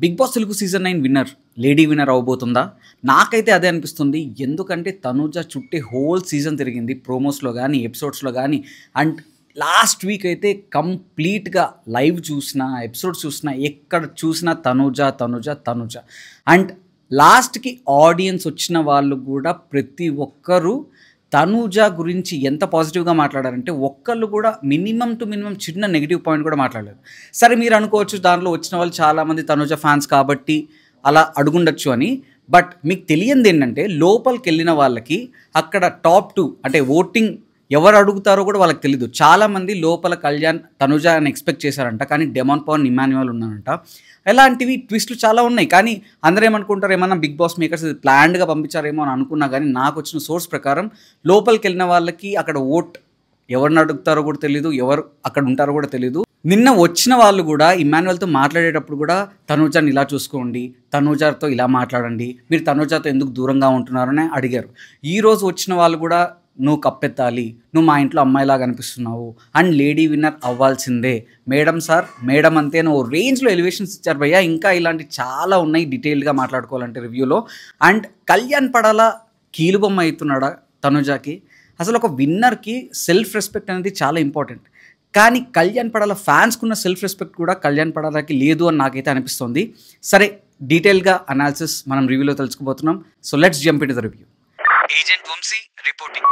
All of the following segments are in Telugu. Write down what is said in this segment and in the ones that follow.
Big Boss Telugu season 9 winner lady winner అవ్వబోతుందా? నాకైతే అదే అనిపిస్తుంది. ఎందుకంటే తనూజ చుట్టే హోల్ సీజన్ తిరిగింది. ప్రోమోస్‌లో గానీ, ఎపిసోడ్స్‌లో గానీ అండ్ లాస్ట్ వీక్ అయితే కంప్లీట్‌గా లైవ్ చూసినా, ఎపిసోడ్స్ చూసినా, ఎక్కడ చూసినా తనూజ, తనూజ, తనూజ. అండ్ లాస్ట్‌కి ఆడియన్స్ వచ్చిన వాళ్ళు కూడా ప్రతి ఒక్కరు తనూజ గురించి ఎంత పాజిటివ్‌గా మాట్లాడారంటే ఒక్కళ్ళు కూడా మినిమమ్ టు మినిమమ్ చిన్న నెగెటివ్ పాయింట్ కూడా మాట్లాడలేదు. సరే మీరు అనుకోవచ్చు దాంట్లో వచ్చిన వాళ్ళు చాలామంది తనూజ ఫ్యాన్స్ కాబట్టి అలా అడుగుండొచ్చు అని. బట్ మీకు తెలియందేంటంటే లోపలికెళ్ళిన వాళ్ళకి అక్కడ టాప్ 2 అంటే ఓటింగ్ ఎవరు అడుగుతారో కూడా వాళ్ళకి తెలీదు. చాలామంది లోపల కళ్యాణ్, తనూజ అని ఎక్స్పెక్ట్ చేశారంట. కానీ డెమాన్ పవన్, ఇమాన్యుయల్ ఉన్నారంట. ఇలాంటివి ట్విస్టులు చాలా ఉన్నాయి. కానీ అందరూ ఏమనుకుంటారు, ఏమన్నా బిగ్ బాస్ మేకర్స్ ప్లాన్డ్గా పంపించారేమో అని అనుకున్నా. కానీ నాకు వచ్చిన సోర్స్ ప్రకారం లోపలికి వెళ్ళిన వాళ్ళకి అక్కడ ఓట్ ఎవరిని అడుగుతారో కూడా తెలీదు, ఎవరు అక్కడ ఉంటారో కూడా తెలీదు. నిన్న వచ్చిన వాళ్ళు కూడా ఇమాన్యుయల్తో మాట్లాడేటప్పుడు కూడా తనూజని ఇలా చూసుకోండి, తనూజతో ఇలా మాట్లాడండి, మీరు తనూజతో ఎందుకు దూరంగా ఉంటున్నారని అడిగారు. ఈరోజు వచ్చిన వాళ్ళు కూడా నువ్వు కప్పెత్తాలి, నువ్వు మా ఇంట్లో అమ్మాయిలాగా అనిపిస్తున్నావు అండ్ లేడీ విన్నర్ అవ్వాల్సిందే, మేడం సార్ మేడం అంతే నువ్వు రేంజ్లో ఎలివేషన్స్ ఇచ్చారు భయ్యా. ఇంకా ఇలాంటి చాలా ఉన్నాయి డీటెయిల్గా మాట్లాడుకోవాలంటే రివ్యూలో. అండ్ కళ్యాణ్ పడాల కీలుబొమ్మ అవుతున్నాడా తనూజకి? అసలు ఒక విన్నర్కి సెల్ఫ్ రెస్పెక్ట్ అనేది చాలా ఇంపార్టెంట్. కానీ కళ్యాణ్ పడాల ఫ్యాన్స్కున్న సెల్ఫ్ రెస్పెక్ట్ కూడా కళ్యాణ్ పడాలకి లేదు అని నాకైతే అనిపిస్తుంది. సరే, డీటెయిల్గా అనాలిసిస్ మనం రివ్యూలో తెలుసుకోబోతున్నాం. So let's jump into the review. Agent Vamshi reporting.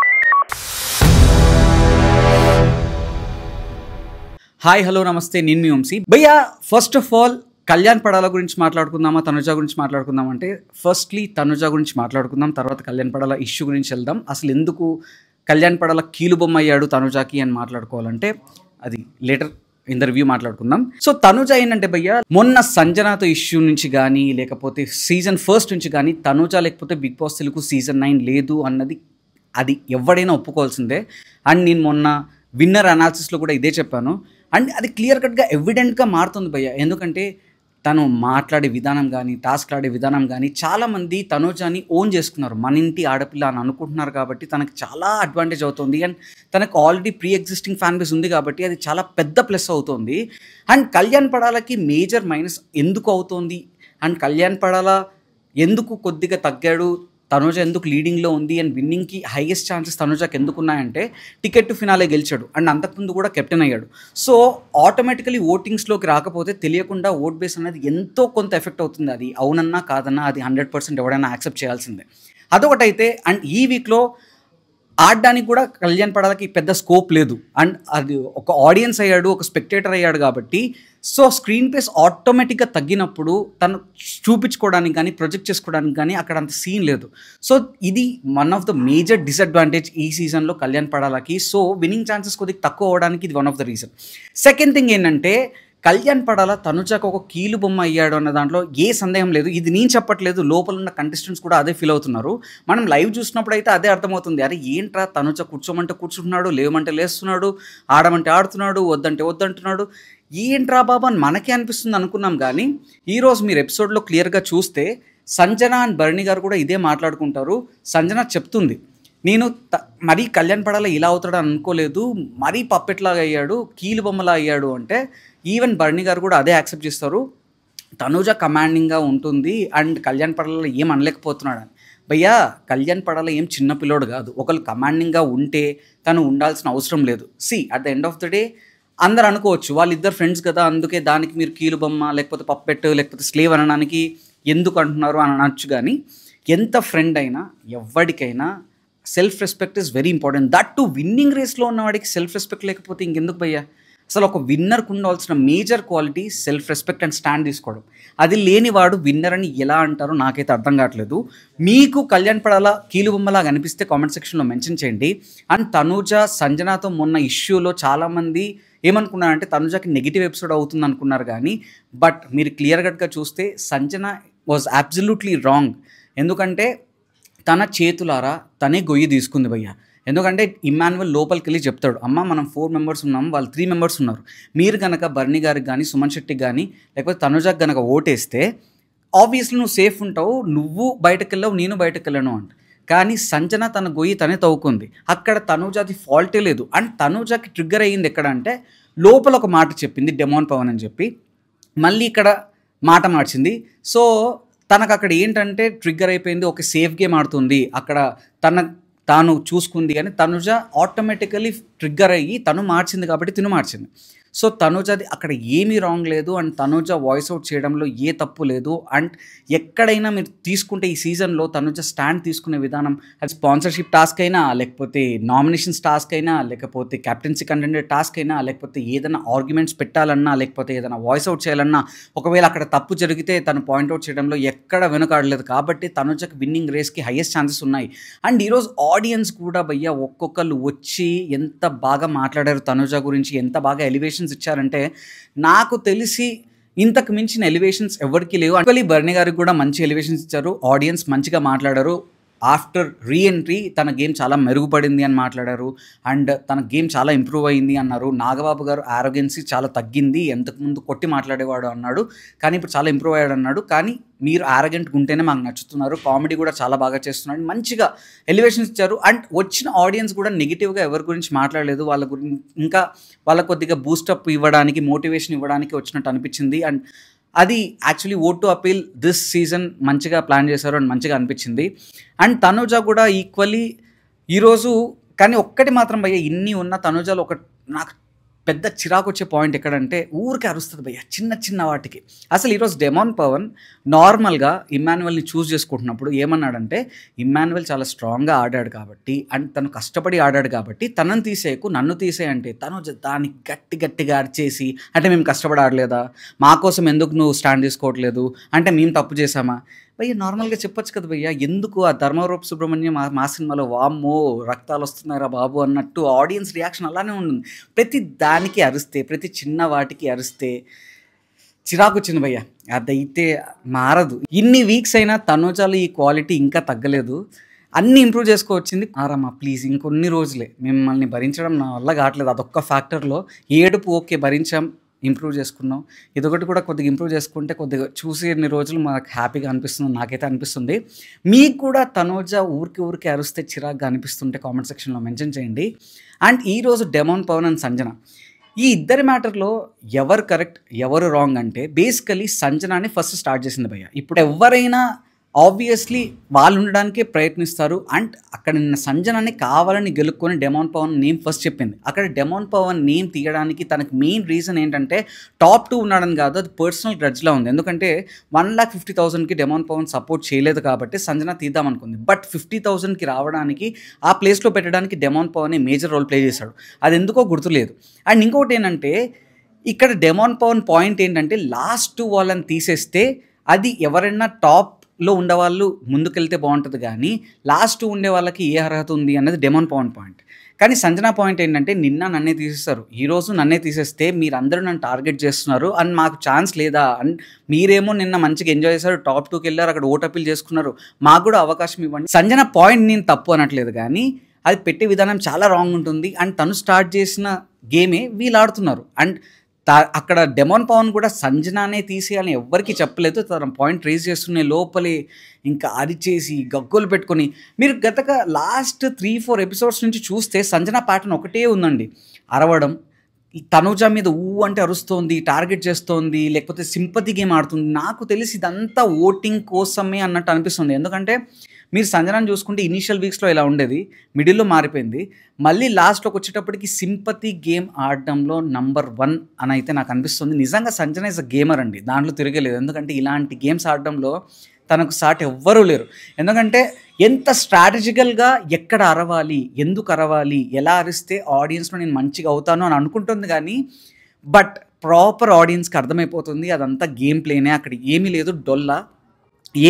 Hi, hello, నమస్తే, నేను మీ వంశీ భయ్యా. First of all Kalyan Padala గురించి మాట్లాడుకుందామా, తనూజ గురించి మాట్లాడుకుందాం అంటే ఫస్ట్లీ తనూజ గురించి మాట్లాడుకుందాం, తర్వాత కళ్యాణ్ పడాల ఇష్యూ గురించి వెళ్దాం. అసలు ఎందుకు కళ్యాణ్ పడాల కీలుబొమ్మ అయ్యాడు తనూజకి అని మాట్లాడుకోవాలంటే అది లేటర్ ఇన్ ద రివ్యూ మాట్లాడుకుందాం. సో తనూజ ఏంటంటే భయ్య, మొన్న సంజనాతో ఇష్యూ నుంచి కానీ లేకపోతే సీజన్ 1 నుంచి కానీ తనూజ లేకపోతే బిగ్ బాస్ తెలుగు సీజన్ 9 లేదు అన్నది అది ఎవడైనా ఒప్పుకోవాల్సిందే. అండ్ నేను మొన్న విన్నర్ అనాలిసిస్లో కూడా ఇదే చెప్పాను. అండ్ అది క్లియర్ కట్గా ఎవిడెంట్గా మారుతుంది భయ్య. ఎందుకంటే తను మాట్లాడే విధానం కానీ, టాస్క్ ఆడే విధానం కానీ చాలామంది తనూజని ఓన్ చేసుకున్నారు. మన ఇంటి ఆడపిల్ల అని అనుకుంటున్నారు కాబట్టి తనకు చాలా అడ్వాంటేజ్ అవుతుంది. అండ్ తనకు already pre existing fan base ఉంది కాబట్టి అది చాలా పెద్ద ప్లస్ అవుతుంది. అండ్ కళ్యాణ్ పడాలకి మేజర్ మైనస్ ఎందుకు అవుతుంది, అండ్ కళ్యాణ్ పడాల ఎందుకు కొద్దిగా తగ్గాడు, తనూజ ఎందుకు లీడింగ్లో ఉంది అండ్ విన్నింగ్కి హైయెస్ట్ ఛాన్సెస్ తనూజకి ఎందుకు ఉన్నాయంటే టికెట్ టు ఫినాలే గెలిచాడు అండ్ అంతకుముందు కూడా కెప్టెన్ అయ్యాడు. సో ఆటోమేటికలీ ఓటింగ్స్లోకి రాకపోతే తెలియకుండా ఓట్ బేస్ అనేది ఎంతో కొంత ఎఫెక్ట్ అవుతుంది. అది అవునన్నా కాదన్నా అది 100% ఎవడైనా యాక్సెప్ట్ చేయాల్సిందే. అదొకటైతే. అండ్ ఈ వీక్లో ఆడడానికి కూడా కళ్యాణ్ పడాలకి పెద్ద స్కోప్ లేదు. అండ్ అది ఒక ఆడియన్స్ అయ్యాడు, ఒక స్పెక్టేటర్ అయ్యాడు కాబట్టి సో స్క్రీన్ ప్లేస్ ఆటోమేటిక్గా తగ్గినప్పుడు తను చూపించుకోవడానికి కానీ ప్రొజెక్ట్ చేసుకోవడానికి కానీ అక్కడ అంత సీన్ లేదు. సో ఇది one of the major disadvantage ఈ సీజన్లో కళ్యాణ్ పడాలకి. సో విన్నింగ్ ఛాన్సెస్ కొద్దిగా తక్కువ అవ్వడానికి ఇది one of the reason. Second thing ఏంటంటే కళ్యాణ్ పడాల తనూజకు ఒక కీలు బొమ్మ అయ్యాడు అన్న దాంట్లో ఏ సందేహం లేదు. ఇది నేను చెప్పట్లేదు, లోపల ఉన్న కంటెస్టెంట్స్ కూడా అదే ఫీల్ అవుతున్నారు. మనం లైవ్ చూసినప్పుడు అయితే అదే అర్థమవుతుంది. అరే ఏంట్రా తనూజ కూర్చోమంటే కూర్చుంటున్నాడు, లేవమంటే లేస్తున్నాడు, ఆడమంటే ఆడుతున్నాడు, వద్దంటే వద్దంటున్నాడు, ఏంట్రా బాబా అని మనకే అనిపిస్తుంది అనుకున్నాం. కానీ ఈరోజు మీరు ఎపిసోడ్లో క్లియర్గా చూస్తే సంజన అండ్ భరణి గారు కూడా ఇదే మాట్లాడుకుంటారు. సంజన చెప్తుంది, నేను మరీ కళ్యాణ్ పడాల ఇలా అవుతాడు అనుకోలేదు, మరీ పప్పెట్లాగా అయ్యాడు, కీలు బొమ్మలా అయ్యాడు అంటే ఈవెన్ భరణి గారు కూడా అదే యాక్సెప్ట్ చేస్తారు. తనూజ కమాండింగ్గా ఉంటుంది అండ్ కళ్యాణ్ పడాల ఏం అనలేకపోతున్నాడు అని. భయ్యా కళ్యాణ్ పడాల ఏం చిన్న పిల్లోడు కాదు. ఒకళ్ళు కమాండింగ్గా ఉంటే తను ఉండాల్సిన అవసరం లేదు. At the end of the day అందరు అనుకోవచ్చు వాళ్ళిద్దరు ఫ్రెండ్స్ కదా, అందుకే దానికి మీరు కీలు బొమ్మ లేకపోతే పప్పెట్ లేకపోతే స్లేవ్ అనడానికి ఎందుకు అంటున్నారు అని అనొచ్చు. కానీ ఎంత ఫ్రెండ్ అయినా ఎవరికైనా self respect is very important. That too winning రేస్లో ఉన్నవాడికి సెల్ఫ్ రెస్పెక్ట్ లేకపోతే ఇంకెందుకు భయ్యా? అసలు ఒక విన్నర్కు ఉండాల్సిన major quality self respect and stand తీసుకోవడం. అది లేనివాడు విన్నర్ అని ఎలా అంటారో నాకైతే అర్థం కావట్లేదు. మీకు కళ్యాణ్ పడాల కీలు బొమ్మలాగా అనిపిస్తే కామెంట్ సెక్షన్లో మెన్షన్ చేయండి. అండ్ తనూజ సంజనాతో మొన్న ఇష్యూలో చాలామంది ఏమనుకున్నారంటే తనూజకి నెగిటివ్ ఎపిసోడ్ అవుతుంది అనుకున్నారు. కానీ బట్ మీరు క్లియర్ కట్గా చూస్తే సంజన వాజ్ అబ్సల్యూట్లీ రాంగ్. ఎందుకంటే తన చేతులారా తనే గొయ్యి తీసుకుంది భయ్య. ఎందుకంటే ఇమాన్యుయల్ లోపలికి వెళ్ళి చెప్తాడు, అమ్మ మనం 4 మెంబర్స్ ఉన్నాం, వాళ్ళు 3 మెంబర్స్ ఉన్నారు, మీరు కనుక భరణి గారికి కానీ సుమన్ శెట్టికి కానీ లేకపోతే తనూజకి కనుక ఓటేస్తే ఆబ్వియస్లీ నువ్వు సేఫ్ ఉంటావు, నువ్వు బయటకు వెళ్ళావు, నేను బయటకు వెళ్ళాను అంట. కానీ సంజన తన గొయ్యి తనే తవ్వుకుంది. అక్కడ తనూజది ఫాల్టే లేదు. అండ్ తనూజకి ట్రిగ్గర్ అయ్యింది ఎక్కడ అంటే లోపల ఒక మాట చెప్పింది డెమాన్ పవన్ అని చెప్పి, మళ్ళీ ఇక్కడ మాట మార్చింది. సో తనకు అక్కడ ఏంటంటే ట్రిగ్గర్ అయిపోయింది. ఓకే, సేఫ్ గేమ్ ఆడుతుంది అక్కడ, తాను చూసుకుంది అని తనుజ ఆటోమేటికలీ ట్రిగ్గర్ అయ్యి తను మార్చింది కాబట్టి తిను మార్చింది. సో తనుజది అక్కడ ఏమీ రాంగ్ లేదు అండ్ తనుజ వాయిస్ అవుట్ చేయడంలో ఏ తప్పు లేదు. అండ్ ఎక్కడైనా మీరు తీసుకుంటే ఈ సీజన్లో తనుజ స్టాండ్ తీసుకునే విధానం, అది స్పాన్సర్షిప్ టాస్క్ అయినా, లేకపోతే నామినేషన్స్ టాస్క్ అయినా, లేకపోతే కెప్టెన్సీ కంటెండర్ టాస్క్ అయినా, లేకపోతే ఏదైనా ఆర్గ్యుమెంట్స్ పెట్టాలన్నా, లేకపోతే ఏదైనా వాయిస్ అవుట్ చేయాలన్నా, ఒకవేళ అక్కడ తప్పు జరిగితే తను పాయింట్అవుట్ చేయడంలో ఎక్కడ వెనుకాడలేదు. కాబట్టి తనుజకి విన్నింగ్ రేస్కి హైయెస్ట్ ఛాన్సెస్ ఉన్నాయి. అండ్ ఈరోజు ఆడియన్స్ కూడా భయ్య ఒక్కొక్కరు వచ్చి ఎంత బాగా మాట్లాడారు తనుజ గురించి, ఎంత బాగా ఎలివేషన్స్ ఇచ్చారంటే నాకు తెలిసి ఇంతకు మించిన ఎలివేషన్స్ ఎవరికి లేవు. యాక్చువల్లీ బర్నీ గారికి కూడా మంచి ఎలివేషన్స్ ఇచ్చారు, ఆడియన్స్ మంచిగా మాట్లాడారు. ఆఫ్టర్ రీఎంట్రీ తన గేమ్ చాలా మెరుగుపడింది అని మాట్లాడారు అండ్ తన గేమ్ చాలా ఇంప్రూవ్ అయింది అన్నారు. నాగబాబు గారు ఆరోగెన్సీ చాలా తగ్గింది, ఎంతకుముందు కొట్టి మాట్లాడేవాడు అన్నాడు, కానీ ఇప్పుడు చాలా ఇంప్రూవ్ అయ్యాడు అన్నాడు. కానీ మీరు ఆరోగెంట్గా ఉంటేనే మాకు నచ్చుతున్నారు, కామెడీ కూడా చాలా బాగా చేస్తున్నాడు, మంచిగా ఎలివేషన్స్ ఇచ్చారు. అండ్ వచ్చిన ఆడియన్స్ కూడా నెగిటివ్గా ఎవరి గురించి మాట్లాడలేదు, వాళ్ళ గురించి ఇంకా వాళ్ళ కొద్దిగా బూస్టప్ ఇవ్వడానికి, మోటివేషన్ ఇవ్వడానికి వచ్చినట్టు అనిపించింది. అండ్ అది actually vote to appeal this season మంచిగా ప్లాన్ చేశారు అండ్ మంచిగా అనిపించింది. అండ్ తనుజ కూడా ఈక్వల్లీ ఈరోజు, కానీ ఒక్కటి మాత్రం భయ్య, ఇన్ని ఉన్న తనుజలో ఒక నాకు పెద్ద చిరాకు వచ్చే పాయింట్ ఎక్కడంటే ఊరికే అరుస్తుంది భయ్య చిన్న చిన్న వాటికి. అసలు ఈరోజు డెమాన్ పవన్ నార్మల్గా ఇమ్మాన్యువల్ని చూస్ చేసుకుంటున్నప్పుడు ఏమన్నాడంటే, ఇమ్మాన్యువల్ చాలా స్ట్రాంగ్గా ఆడాడు కాబట్టి అండ్ తను కష్టపడి ఆడాడు కాబట్టి తనని తీసేయకు, నన్ను తీసేయంటే తను దాన్ని గట్టిగా అరిచేసి, అంటే మేము కష్టపడి ఆడలేదా, మా కోసం ఎందుకు నువ్వు స్టాండ్ తీసుకోవట్లేదు, అంటే మేము తప్పు చేసామా భయ్య, నార్మల్గా చెప్పొచ్చు కదా భయ్య, ఎందుకు ఆ ధర్మరూప్ సుబ్రహ్మణ్యం మా సినిమాలో వామ్మో రక్తాలు వస్తున్నారా బాబు అన్నట్టు ఆడియన్స్ రియాక్షన్ అలానే ఉంటుంది. ప్రతి దానికి అరిస్తే, ప్రతి చిన్న వాటికి అరిస్తే చిరాకు వచ్చింది భయ్య, అదైతే మారదు. ఇన్ని వీక్స్ అయినా తనుజాలో ఈ క్వాలిటీ ఇంకా తగ్గలేదు, అన్నీ ఇంప్రూవ్ చేసుకోవచ్చింది. ఆరామా ప్లీజ్, ఇంకొన్ని రోజులే, మిమ్మల్ని భరించడం నా వల్ల కావట్లేదు, అదొక్క ఫ్యాక్టర్లో. ఏడుపు ఓకే భరించాం, ఇంప్రూవ్ చేసుకున్నాం, ఇదొకటి కూడా కొద్దిగా ఇంప్రూవ్ చేసుకుంటే కొద్దిగా చూసి ఎన్ని రోజులు మాకు హ్యాపీగా అనిపిస్తుంది, నాకైతే అనిపిస్తుంది. మీకు కూడా తనుజ ఊరికి అరుస్తే చిరాగ్గా అనిపిస్తుంటే కామెంట్ సెక్షన్లో మెన్షన్ చేయండి. అండ్ ఈరోజు డెమాన్ పవన్ అండ్ సంజన, ఈ ఇద్దరి మ్యాటర్లో ఎవరు కరెక్ట్ ఎవరు రాంగ్ అంటే బేసికలీ సంజనాని ఫస్ట్ స్టార్ట్ చేసింది భయ్య. ఇప్పుడు ఎవరైనా ఆబ్వియస్లీ వాళ్ళు ఉండడానికే ప్రయత్నిస్తారు. అండ్ అక్కడ నిన్న సంజనాన్ని కావాలని గెలుక్కొని డెమాన్ పవన్ నేమ్ ఫస్ట్ చెప్పింది. అక్కడ డెమాన్ పవన్ నేమ్ తీయడానికి తనకు మెయిన్ రీజన్ ఏంటంటే టాప్ 2 ఉన్నాడని కాదు, అది పర్సనల్ గ్రడ్జ్లా ఉంది. ఎందుకంటే 1,50,000కి డెమాన్ పవన్ సపోర్ట్ చేయలేదు కాబట్టి సంజన తీద్దాం అనుకుంది. బట్ 50,000కి రావడానికి ఆ ప్లేస్లో పెట్టడానికి demon Pawan major role play చేశాడు, అది ఎందుకో గుర్తులేదు. అండ్ ఇంకోటి ఏంటంటే ఇక్కడ డెమాన్ పవన్ పాయింట్ ఏంటంటే లాస్ట్ వాళ్ళని తీసేస్తే అది ఎవరైనా టాప్లో ఉండేవాళ్ళు ముందుకెళ్తే బాగుంటుంది, కానీ లాస్ట్ ఉండే వాళ్ళకి ఏ అర్హత ఉంది అన్నది డెమాన్ పవన్ పాయింట్. కానీ సంజన పాయింట్ ఏంటంటే నిన్న నన్నే తీసేస్తారు, ఈరోజు నన్నే తీసేస్తే మీరందరూ నన్ను టార్గెట్ చేస్తున్నారు అండ్ మాకు ఛాన్స్ లేదా, అండ్ మీరేమో నిన్న మంచిగా ఎంజాయ్ చేశారు, టాప్ 2కి వెళ్ళారు, అక్కడ ఓట్ అప్పీల్ చేసుకున్నారు, మాకు కూడా అవకాశం ఇవ్వండి. సంజన పాయింట్ నేను తప్పు అనట్లేదు, కానీ అది పెట్టే విధానం చాలా రాంగ్ ఉంటుంది. అండ్ తను స్టార్ట్ చేసిన గేమే వీళ్ళు ఆడుతున్నారు. అండ్ అక్కడ డెమాన్ పవన్ కూడా సంజనానే తీసేయాలని ఎవ్వరికి చెప్పలేదు, తన పాయింట్ రేజ్ చేస్తున్న లోపలే ఇంకా అరిచేసి గగ్గోలు పెట్టుకొని, మీరు గతగా లాస్ట్ 3-4 ఎపిసోడ్స్ నుంచి చూస్తే సంజన ప్యాటర్న్ ఒకటే ఉందండి, అరవడం, తనుజ మీద అంటే అరుస్తోంది, టార్గెట్ చేస్తోంది, లేకపోతే సింపతి గేమ్ ఆడుతుంది. నాకు తెలిసి ఇదంతా ఓటింగ్ కోసమే అన్నట్టు అనిపిస్తుంది. ఎందుకంటే మీరు సంజనాన్ని చూసుకుంటే ఇనీషియల్ వీక్స్లో ఇలా ఉండేది, మిడిల్లో మారిపోయింది, మళ్ళీ లాస్ట్లోకి వచ్చేటప్పటికి సింపతి గేమ్ ఆడడంలో నంబర్ 1 అని అయితే నాకు అనిపిస్తుంది. నిజంగా సంజన ఇస్ అ గేమర్ అండి, దాంట్లో తిరగలేదు. ఎందుకంటే ఇలాంటి గేమ్స్ ఆడడంలో తనకు సాటి ఎవ్వరూ లేరు. ఎందుకంటే ఎంత స్ట్రాటజికల్గా ఎక్కడ అరవాలి, ఎందుకు అరవాలి, ఎలా అరిస్తే ఆడియన్స్లో నేను మంచిగా అవుతాను అని అనుకుంటుంది, కానీ బట్ ప్రాపర్ ఆడియన్స్కి అర్థమైపోతుంది అదంతా గేమ్ ప్లేనే, అక్కడ ఏమీ లేదు, డొల్లా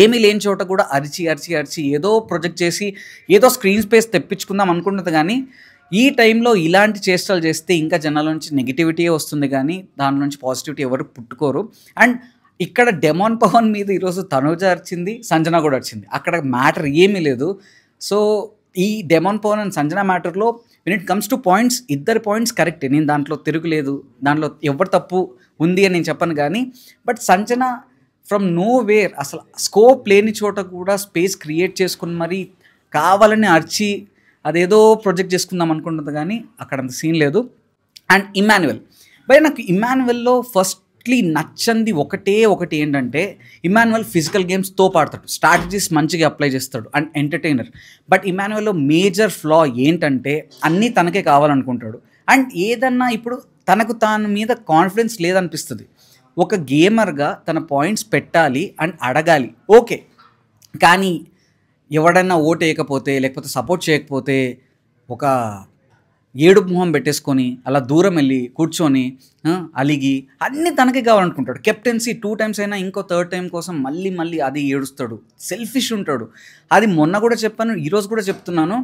ఏమీ లేని చోట కూడా అరిచి ఏదో ప్రొజెక్ట్ చేసి ఏదో స్క్రీన్ స్పేస్ తెప్పించుకుందాం అనుకుంటుంది. కానీ ఈ టైంలో ఇలాంటి చేష్టలు చేస్తే ఇంకా జనాల నుంచి నెగిటివిటీ వస్తుంది, కానీ దాని నుంచి పాజిటివిటీ ఎవరు పుట్టుకోరు. అండ్ ఇక్కడ డెమాన్ పవన్ మీద ఈరోజు తనుజ అరిచింది, సంజన కూడా వచ్చింది, అక్కడ మ్యాటర్ ఏమీ లేదు. సో ఈ డెమాన్ పవన్ అండ్ సంజన మ్యాటర్లో when it comes to points, ఇద్దరి పాయింట్స్ కరెక్టే, నేను దాంట్లో తిరుగులేదు, దాంట్లో ఎవరు తప్పు ఉంది అని నేను చెప్పను. కానీ but Sanjana from know where అసలు స్కోప్ లేని చోట కూడా స్పేస్ క్రియేట్ చేసుకుని మరి కావాలని అరిచి అదేదో ప్రొజెక్ట్ చేసుకుందాం అనుకుంటుంది, కానీ అక్కడ అంత సీన్ లేదు. అండ్ ఇమ్మాన్యువల్ నాకు ఇమ్మాన్యువల్లో ఫస్ట్ ఫస్ట్లీ నచ్చంది ఒకటి ఏంటంటే ఇమాన్యువల్ ఫిజికల్ గేమ్స్తో పాడతాడు, స్ట్రాటజీస్ మంచిగా అప్లై చేస్తాడు అండ్ ఎంటర్టైనర్. బట్ ఇమాన్యువల్లో మేజర్ ఫ్లా ఏంటంటే అన్నీ తనకే కావాలనుకుంటాడు. అండ్ ఏదన్నా ఇప్పుడు తనకు తాను మీద కాన్ఫిడెన్స్ లేదనిపిస్తుంది. ఒక గేమర్గా తన పాయింట్స్ పెట్టాలి అండ్ అడగాలి, ఓకే. కానీ ఎవడన్నా ఓటు వేయకపోతే లేకపోతే సపోర్ట్ చేయకపోతే ఒక ఏడుపు మొహం పెట్టేసుకొని అలా దూరం వెళ్ళి కూర్చొని అలిగి అన్నీ తనకే కావాలనుకుంటాడు. కెప్టెన్సీ 2 times అయినా ఇంకో 3rd time కోసం మళ్ళీ అది ఏడుస్తాడు, సెల్ఫిష్ ఉంటాడు. అది మొన్న కూడా చెప్పాను, ఈరోజు కూడా చెప్తున్నాను.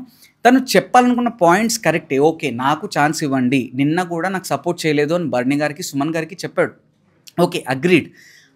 తను చెప్పాలనుకున్న పాయింట్స్ కరెక్టే, ఓకే నాకు ఛాన్స్ ఇవ్వండి, నిన్న కూడా నాకు సపోర్ట్ చేయలేదు అని బర్నీ గారికి సుమన్ గారికి చెప్పాడు, ఓకే అగ్రీడ్,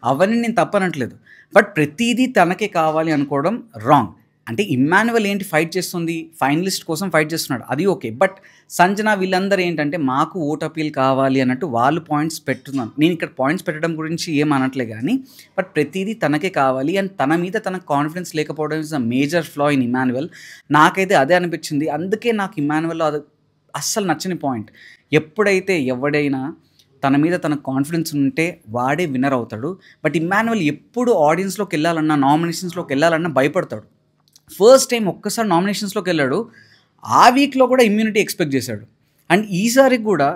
అవన్నీ నేను తప్పనట్లేదు. బట్ ప్రతిదీ తనకే కావాలి అనుకోవడం రాంగ్. అంటే ఇమ్మాన్యువల్ ఏంటి ఫైట్ చేస్తుంది, ఫైనలిస్ట్ కోసం ఫైట్ చేస్తున్నాడు, అది ఓకే. బట్ సంజన వీళ్ళందరూ ఏంటంటే మాకు ఓట్ అపీల్ కావాలి అన్నట్టు వాళ్ళు పాయింట్స్ పెట్టున్నాను. నేను ఇక్కడ పాయింట్స్ పెట్టడం గురించి ఏం అనట్లే కానీ, బట్ ప్రతిదీ తనకే కావాలి అండ్ తన మీద తనకు కాన్ఫిడెన్స్ లేకపోవడం is a major ఫ్లా in Emmanuel. నాకైతే అదే అనిపించింది. అందుకే నాకు ఇమాన్యువల్ అది అస్సలు నచ్చని పాయింట్. ఎప్పుడైతే ఎవడైనా తన మీద తనకు కాన్ఫిడెన్స్ ఉంటే వాడే విన్నర్ అవుతాడు. బట్ ఇమ్మాన్యువల్ ఎప్పుడు ఆడియన్స్లోకి వెళ్ళాలన్నా, నామినేషన్స్లోకి వెళ్ళాలన్నా భయపడతాడు. ఫస్ట్ టైం ఒక్కసారి నామినేషన్స్లోకి వెళ్ళాడు, ఆ వీక్లో కూడా ఇమ్యూనిటీ ఎక్స్పెక్ట్ చేశాడు. అండ్ ఈసారి కూడా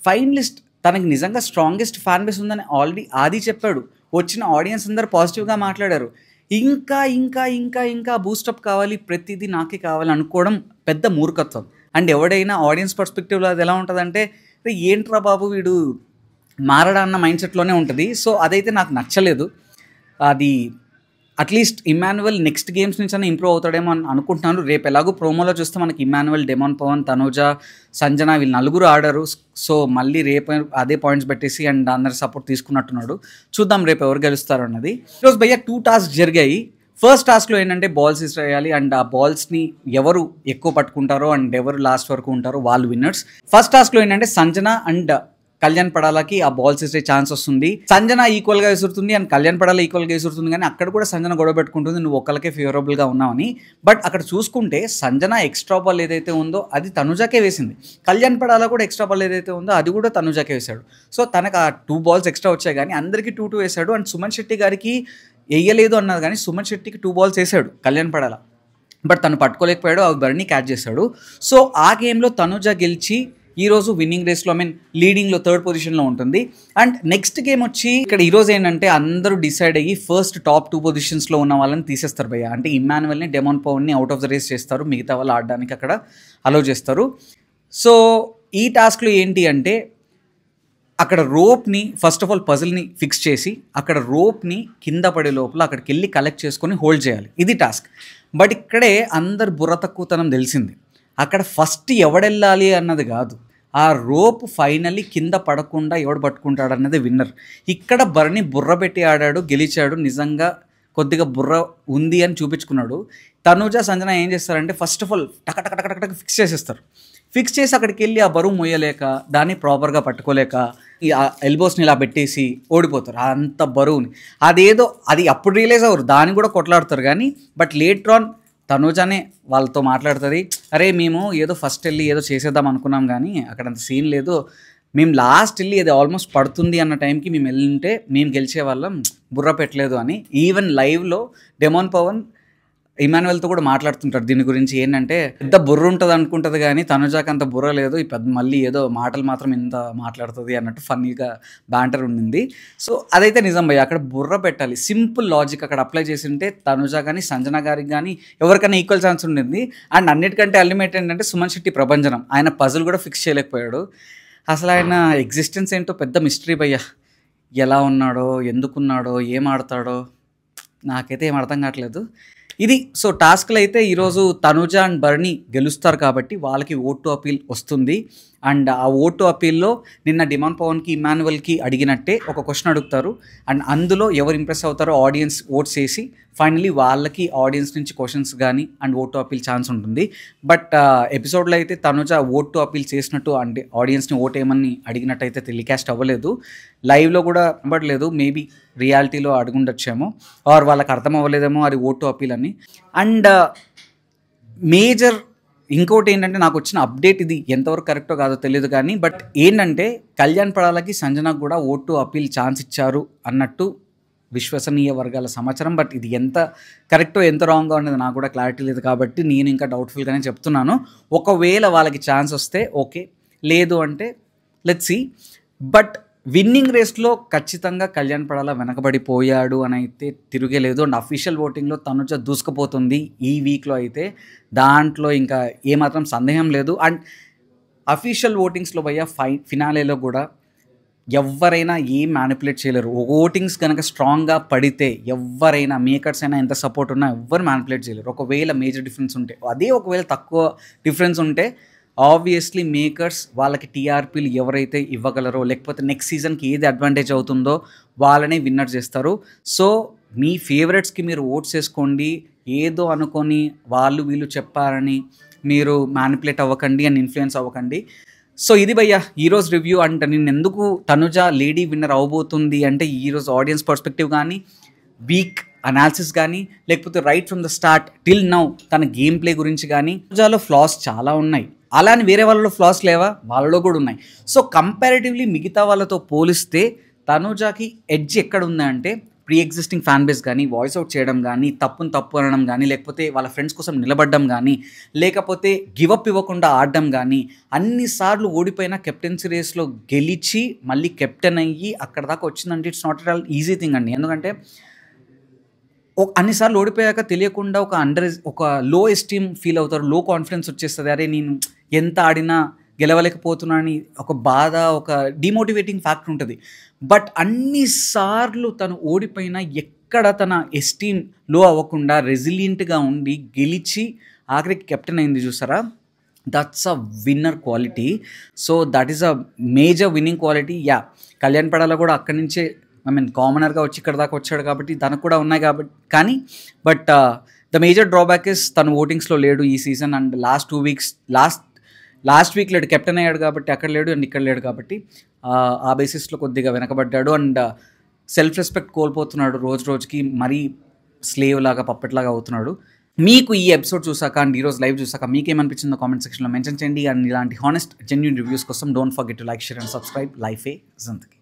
ఫైనలిస్ట్ తనకి నిజంగా స్ట్రాంగెస్ట్ ఫ్యాన్ బేస్ ఉందని ఆల్రెడీ ఆది చెప్పాడు. వచ్చిన ఆడియన్స్ అందరూ పాజిటివ్గా మాట్లాడారు. ఇంకా ఇంకా ఇంకా ఇంకా బూస్టప్ కావాలి, ప్రతిదీ నాకే కావాలి అనుకోవడం పెద్ద మూర్ఖత్వం. అండ్ ఎవడైనా ఆడియన్స్ పర్స్పెక్టివ్లో అది ఎలా ఉంటుందంటే, ఏంట్రా బాబు వీడు మారడా అన్న మైండ్ సెట్లోనే ఉంటుంది. సో అదైతే నాకు నచ్చలేదు. అది అట్లీస్ట్ ఇమాన్యువల్ నెక్స్ట్ గేమ్స్ నుంచి అయినా ఇంప్రూవ్ అవుతాడేమో అని అనుకుంటున్నాను. రేపు ఎలాగో ప్రోమోలో చూస్తే మనకి ఇమాన్యువల్, డెమాన్ పవన్, తనుజ, సంజన వీళ్ళు 4 ఆడారు. సో మళ్ళీ రేపు అదే పాయింట్స్ పెట్టేసి అండ్ అందరి సపోర్ట్ తీసుకున్నట్టున్నాడు. చూద్దాం రేపు ఎవరు గెలుస్తారు అన్నది. ఈరోజు భయ్య 2 టాస్క్ జరిగాయి. ఫస్ట్ టాస్క్లో ఏంటంటే బాల్స్ ఇస్రేయాలి అండ్ ఆ బాల్స్ని ఎవరు ఎక్కువ పట్టుకుంటారో అండ్ ఎవరు లాస్ట్ వరకు ఉంటారో వాళ్ళు విన్నర్స్. ఫస్ట్ టాస్క్లో ఏంటంటే సంజన అండ్ కళ్యాణ్ పడాలకి ఆ బాల్స్ ఇసే ఛాన్స్ వస్తుంది. సంజన ఈక్వల్గా విసురుతుంది అండ్ కళ్యాణ్ పడాల ఈక్వల్గా విసురుతుంది. కానీ అక్కడ కూడా సంజన గొడవ పెట్టుకుంటుంది, నువ్వు ఒక్కరికే ఫేవరబుల్గా ఉన్నావని. బట్ అక్కడ చూసుకుంటే సంజన ఎక్స్ట్రా బాల్ ఏదైతే ఉందో అది తనుజాకే వేసింది. కళ్యాణ్ పడాల కూడా ఎక్స్ట్రా బాల్ ఏదైతే ఉందో అది కూడా తనుజాకే వేశాడు. సో తనకు ఆ 2 balls ఎక్స్ట్రా వచ్చాయి కానీ అందరికీ 2 వేశాడు. అండ్ సుమన్ శెట్టి గారికి వేయలేదు అన్నది కానీ సుమన్ శెట్టికి 2 balls వేసాడు కళ్యాణ్ పడాల. బట్ తను పట్టుకోలేకపోయాడు, అవి బర్నీ క్యాచ్ చేశాడు. సో ఆ గేమ్లో తనుజ గెలిచి ఈరోజు విన్నింగ్ రేస్లో లీడింగ్లో 3rd పొజిషన్లో ఉంటుంది. అండ్ నెక్స్ట్ గేమ్ వచ్చి ఇక్కడ ఈరోజు ఏంటంటే అందరూ డిసైడ్ అయ్యి ఫస్ట్ టాప్ 2 పొజిషన్స్లో ఉన్న వాళ్ళని తీసేస్తారు భయ్య. అంటే ఇమ్మాన్యువల్ని, డెమాన్ పవన్ని అవుట్ ఆఫ్ ద రేస్ చేస్తారు, మిగతా వాళ్ళు ఆడడానికి అక్కడ అలౌ చేస్తారు. సో ఈ టాస్క్లో ఏంటి అంటే అక్కడ రోప్ని ఫస్ట్ ఆఫ్ ఆల్ పజిల్ని ఫిక్స్ చేసి అక్కడ రోప్ని కింద పడే లోపల అక్కడికి వెళ్ళి కలెక్ట్ చేసుకొని హోల్డ్ చేయాలి, ఇది టాస్క్. బట్ ఇక్కడే అందరు బుర్ర తక్కువతనం తెలిసింది. అక్కడ ఫస్ట్ ఎవడెళ్ళాలి అన్నది కాదు, ఆ రోప్ ఫైనల్లీ కింద పడకుండా ఎవడు పట్టుకుంటాడు అన్నది విన్నర్. ఇక్కడ బర్నీ బుర్ర పెట్టి ఆడాడు, గెలిచాడు. నిజంగా కొద్దిగా బుర్ర ఉంది అని చూపించుకున్నాడు. తనుజ, సంజన ఏం చేస్తారంటే ఫస్ట్ ఆఫ్ ఆల్ టక ఫిక్స్ చేసేస్తారు. ఫిక్స్ చేసి అక్కడికి వెళ్ళి ఆ బరువు మొయ్యలేక దాన్ని ప్రాపర్గా పట్టుకోలేక ఆ ఎల్బోస్ని ఇలా పెట్టేసి ఓడిపోతారు. అంత బరువుని అది అప్పుడు రియలైజ్ అవ్వరు, దాన్ని కూడా కొట్లాడతారు. కానీ బట్ లేటర్ ఆన్ తనుజానే వాళ్ళతో మాట్లాడుతుంది, అరే మేము ఏదో ఫస్ట్ వెళ్ళి ఏదో చేసేద్దాం అనుకున్నాం కానీ అక్కడ అంత సీన్ లేదు, మేము లాస్ట్ వెళ్ళి అది ఆల్మోస్ట్ పడుతుంది అన్న టైంకి మేము వెళ్ళింటే మేము గెలిచే వాళ్ళం, బుర్ర పెట్టలేదు అని. ఈవెన్ లైవ్లో డెమాన్ పవన్ ఇమాన్యువల్తో కూడా మాట్లాడుతుంటారు దీని గురించి. ఏంటంటే పెద్ద బుర్ర ఉంటుంది అనుకుంటుంది కానీ తనుజాకి అంత బుర్ర లేదు, ఈ పెద్ద మళ్ళీ ఏదో మాటలు మాత్రం ఇంత మాట్లాడుతుంది అన్నట్టు ఫన్నీగా బ్యాంటర్ ఉండింది. సో అదైతే నిజం భయ్య, అక్కడ బుర్ర పెట్టాలి, సింపుల్ లాజిక్ అక్కడ అప్లై చేసి ఉంటే తనుజ కానీ సంజన గారికి కానీ ఎవరికైనా ఈక్వల్ ఛాన్స్ ఉండింది. అండ్ అన్నిటికంటే అల్టిమేట్ ఏంటంటే సుమన్ శెట్టి ప్రభంజనం, ఆయన పజిల్ కూడా ఫిక్స్ చేయలేకపోయాడు. అసలు ఆయన ఎగ్జిస్టెన్స్ ఏంటో పెద్ద మిస్టరీ భయ్య. ఎలా ఉన్నాడో, ఎందుకున్నాడో, ఏం ఆడతాడో నాకైతే ఏం అర్థం కావట్లేదు ఇది. సో టాస్క్లు అయితే ఈరోజు తనుజ అండ్ బర్నీ గెలుస్తారు కాబట్టి వాళ్ళకి ఓట్ టు అపీల్ వస్తుంది. అండ్ ఆ ఓట్ టు అపీల్లో నిన్న డిమాన్ పవన్కి, ఇమాన్యువల్కి అడిగినట్టే ఒక క్వశ్చన్ అడుగుతారు. అండ్ అందులో ఎవరు ఇంప్రెస్ అవుతారో ఆడియన్స్ ఓట్స్ వేసి ఫైనలీ వాళ్ళకి ఆడియన్స్ నుంచి క్వశ్చన్స్ కానీ and vote to appeal chance ఉంటుంది. బట్ ఎపిసోడ్లో అయితే తనుజ ఓట్ టు అపీల్ చేసినట్టు అంటే ఆడియన్స్ని ఓట్ ఏమని అడిగినట్టు అయితే టెలికాస్ట్ అవ్వలేదు, లైవ్లో కూడా కనబడలేదు. మేబీ రియాలిటీలో అడుగుండొచ్చేమో ఆర్ వాళ్ళకి అర్థం అవ్వలేదేమో అది ఓట్ టు అపీల్ అని. అండ్ మేజర్ ఇంకోటి ఏంటంటే నాకు వచ్చిన అప్డేట్ ఇది ఎంతవరకు కరెక్టో కాదో తెలియదు కానీ బట్ ఏంటంటే కళ్యాణ్ పడాలకి సంజనకు కూడా ఓటు అప్పీల్ ఛాన్స్ ఇచ్చారు అన్నట్టు విశ్వసనీయ వర్గాల సమాచారం. బట్ ఇది ఎంత కరెక్టో ఎంత రాంగ్గా ఉన్నది నాకు కూడా క్లారిటీ లేదు కాబట్టి నేను ఇంకా డౌట్ఫుల్గానే చెప్తున్నాను. ఒకవేళ వాళ్ళకి ఛాన్స్ వస్తే ఓకే, లేదు అంటే లెట్స్ సీ. బట్ విన్నింగ్ రేస్లో ఖచ్చితంగా కళ్యాణ్ పడాల వెనకబడిపోయాడు అని అయితే తిరిగేలేదు. అండ్ అఫీషియల్ ఓటింగ్లో తనుజ దూసుకుపోతుంది ఈ వీక్లో అయితే, దాంట్లో ఇంకా ఏమాత్రం సందేహం లేదు. అండ్ అఫీషియల్ ఓటింగ్స్లో భయ్య ఫినాలేలో కూడా ఎవరైనా ఏం మ్యానిపులేట్ చేయలేరు. ఓటింగ్స్ కనుక స్ట్రాంగ్గా పడితే ఎవరైనా మేకర్స్ అయినా ఎంత సపోర్ట్ ఉన్నా ఎవ్వరు మ్యానిపులేట్ చేయలేరు. ఒకవేళ మేజర్ డిఫరెన్స్ ఉంటే, అదే ఒకవేళ తక్కువ డిఫరెన్స్ ఉంటే ఆబ్వియస్లీ మేకర్స్ వాళ్ళకి టీఆర్పీలు ఎవరైతే ఇవ్వగలరో లేకపోతే నెక్స్ట్ సీజన్కి ఏది అడ్వాంటేజ్ అవుతుందో వాళ్ళనే విన్నర్ చేస్తారు. సో మీ ఫేవరెట్స్కి మీరు ఓట్స్ వేసుకోండి. ఏదో అనుకొని వాళ్ళు వీళ్ళు చెప్పారని మీరు మ్యానిపులేట్ అవ్వకండి అండ్ ఇన్ఫ్లుయెన్స్ అవ్వకండి. సో ఇది భయ్య ఈరోజు రివ్యూ. అంటే నేను ఎందుకు తనుజ లేడీ విన్నర్ అవబోతుంది అంటే ఈరోజు ఆడియన్స్ పర్స్పెక్టివ్ కానీ, వీక్ అనాలిసిస్ కానీ, లేకపోతే right from the start till now తన గేమ్ ప్లే గురించి కానీ, తనుజాలో ఫ్లాస్ చాలా ఉన్నాయి. అలానే వేరే వాళ్ళలో ఫ్లాస్ లేవా, వాళ్ళలో కూడా ఉన్నాయి. సో కంపారిటివ్లీ మిగతా వాళ్ళతో పోలిస్తే తనుజాకి ఎడ్జ్ ఎక్కడ ఉందంటే ప్రీ ఎగ్జిస్టింగ్ ఫ్యాన్ బేస్ కానీ, వాయిస్ అవుట్ చేయడం కానీ, తప్పును తప్పు అనడం కానీ, లేకపోతే వాళ్ళ ఫ్రెండ్స్ కోసం నిలబడడం కానీ, లేకపోతే గివప్ ఇవ్వకుండా ఆడడం కానీ, అన్నిసార్లు ఓడిపోయిన కెప్టెన్సీ రేస్లో గెలిచి మళ్ళీ కెప్టెన్ అయ్యి అక్కడ దాకా వచ్చిందంటే it's not at all easy thing అండి. ఎందుకంటే అన్నిసార్లు ఓడిపోయాక తెలియకుండా ఒక లో ఎస్టీమ్ ఫీల్ అవుతారు, లో కాన్ఫిడెన్స్ వచ్చేస్తుంది. అరే నేను ఎంత ఆడినా గెలవలేకపోతున్నా అని ఒక బాధ, ఒక డిమోటివేటింగ్ ఫ్యాక్టర్ ఉంటుంది. బట్ అన్నిసార్లు తను ఓడిపోయినా ఎక్కడ తన ఎస్టీమ్ లో అవ్వకుండా రెసిలియంట్గా ఉండి గెలిచి ఆఖరికి కెప్టెన్ అయింది చూసారా, that's a winner quality. So that is a major winnowing quality. Yeah, Kalyan Padala కూడా అక్కడి నుంచే కామనర్గా వచ్చి ఇక్కడ దాకా వచ్చాడు కాబట్టి తనకు కూడా ఉన్నాయి కాబట్టి. కానీ but the major drawback is తను ఓటింగ్స్లో లేడు ఈ season. And last 2 weeks last week లేడు, కెప్టెన్ అయ్యాడు కాబట్టి అక్కడ లేడు అండ్ ఇక్కడ లేడు కాబట్టి ఆ బేసిస్లో కొద్దిగా వెనకబడ్డాడు. అండ్ సెల్ఫ్ రెస్పెక్ట్ కోల్పోతున్నాడు రోజు రోజుకి, మరీ స్లేవ్ లాగా పప్పెట్లాగా అవుతున్నాడు. మీకు ఈ ఎపిసోడ్ చూసాక అండ్ ఈరోజు లైవ్ చూసాక మీకేమనిపించిందో కామెంట్ సెక్షన్లో మెన్షన్ చేయండి. అండ్ ఇలాంటి హానెస్ట్ జెన్యూన్ రివ్యూస్ కోసం don't forget to like, share and subscribe. లైఫే జిందగీ.